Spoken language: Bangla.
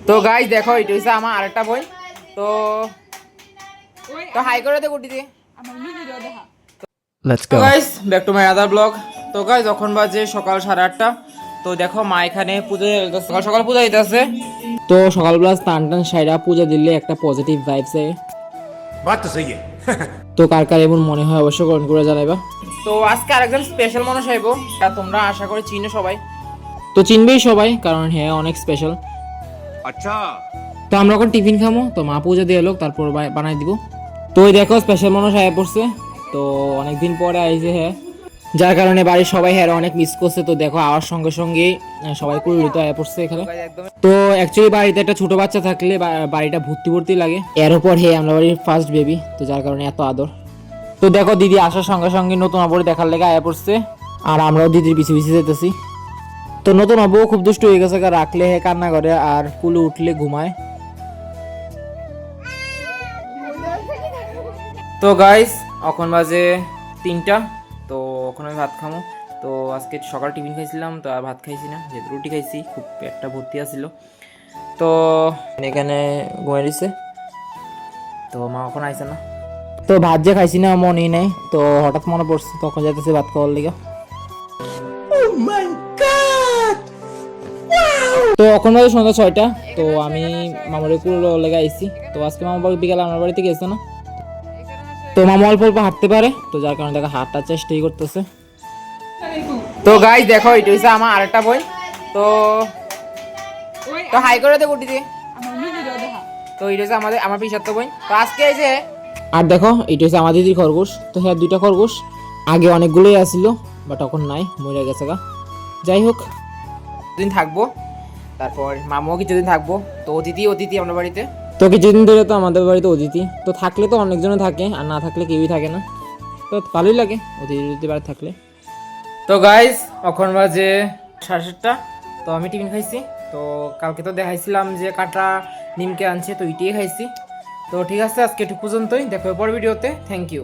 তো গাইস দেখো এটা হচ্ছে আমার আরেকটা বই। তো তো হাই করে দে গুটি দিয়ে। Let's go guys, back to my other blog. তো গাইস এখন বাজে সকাল 8:30। তো দেখো মা এখানে পূজা সকাল সকাল পূজা দিতেছে। তো সকালবেলা স্নান টান সাইরা পূজা দিলে একটা পজিটিভ ভাইবস আয়। বাত তো সহি তো কার কার এমন মনে হয় অবশ্যই কমেন্ট করে জানাইবা। তো আজকে আরেকজন স্পেশাল মানুষ আইবো, তোমরা আশা করি চিনো সবাই। তো চিনবেই সবাই, কারণ হ্যাঁ অনেক স্পেশাল। আচ্ছা তো আমরা এখন টিফিন খামো, তো মা পূজা দিয়ে এলো তারপর বানাই দিব। তো ওই দেখো স্পেশাল মানুষ আয়া পড়ছে। তো অনেকদিন পরে আইছে হ্যাঁ, যার কারণে বাড়ির সবাই হ্যাঁ অনেক মিস করছে। তো দেখো আওয়ার সঙ্গে সঙ্গে সবাই কুড়িত আয়া পড়ছে এখানে। তো অ্যাকচুয়ালি বাড়িতে একটা ছোট বাচ্চা থাকলে বাড়িটা ভর্তি ভর্তি লাগে। এর উপর হে আমরা বাড়ির ফার্স্ট বেবি, তো যার কারণে এত আদর। তো দেখো দিদি আসার সঙ্গে সঙ্গে নতুন আবরে দেখার লেগে আয়া পড়ছে, আর আমরাও দিদির পিছিয়ে পিছিয়ে যেতেছি। তো নতুন আবু খুব দুষ্ট হয়ে গেছে, রাখলে হে কান্না করে আর কুলে উঠলে ঘুমায়। তো গাইস এখন বাজে 3টা। তো এখন আমি ভাত খামো। তো আজকে সকাল টিফিন খাইছিলাম, তো আর ভাত খাইছি না, যেহেতু রুটি খাইছি, খুব পেটটা ভর্তি আছিল। তো এখানে ঘুমাই দিছে। তো মা এখন আইসে না। তো ভাত যে খাইছি না মনেই নাই, তো হঠাৎ মনে পড়ছে, তখন যাইতেছে ভাত খাওয়ার লিগা। তো এখন বাজে সন্ধ্যা 6টা। তো আমি মামার কুড়ো লেগে আইছি। তো আজকে মামা বিকালে আমার বাড়িতে গেছে না, তো মামা অল্প অল্প হাঁটতে পারে, তো যার কারণে দেখো হাঁটার চেষ্টাই করতেছে। তো গাইস দেখো এটা হচ্ছে আমার আরেকটা বই। তো তো হাই করে দে গুটি দিয়ে। তো এটা হচ্ছে আমার পিসার তো বই। তো আজকে এই যে আর দেখো এটা হচ্ছে আমার দিদির খরগোশ। তো হ্যাঁ 2টা খরগোশ, আগে অনেকগুলোই আসছিল বাট এখন নাই, মরে গেছে গা। যাই হোক দিন থাকবো, তারপর মামাও কিছুদিন থাকবো। তো অতিথি আমরা বাড়িতে। তো কিছুদিন ধরে তো আমাদের বাড়িতে অতিথি, তো থাকলে তো অনেকজনে থাকে, আর না থাকলে কেউই থাকে না। তো ভালোই লাগে অতিথি বাড়ি থাকলে। তো গাইস এখন বাজে 7:30। তো আমি টিফিন খাইছি। তো কালকে তো দেখাইছিলাম যে কাটা নিমকে আনছে, তো এটাই খাইছি। তো ঠিক আছে আজকে একটু পর্যন্তই, দেখো পরের ভিডিওতে। Thank you.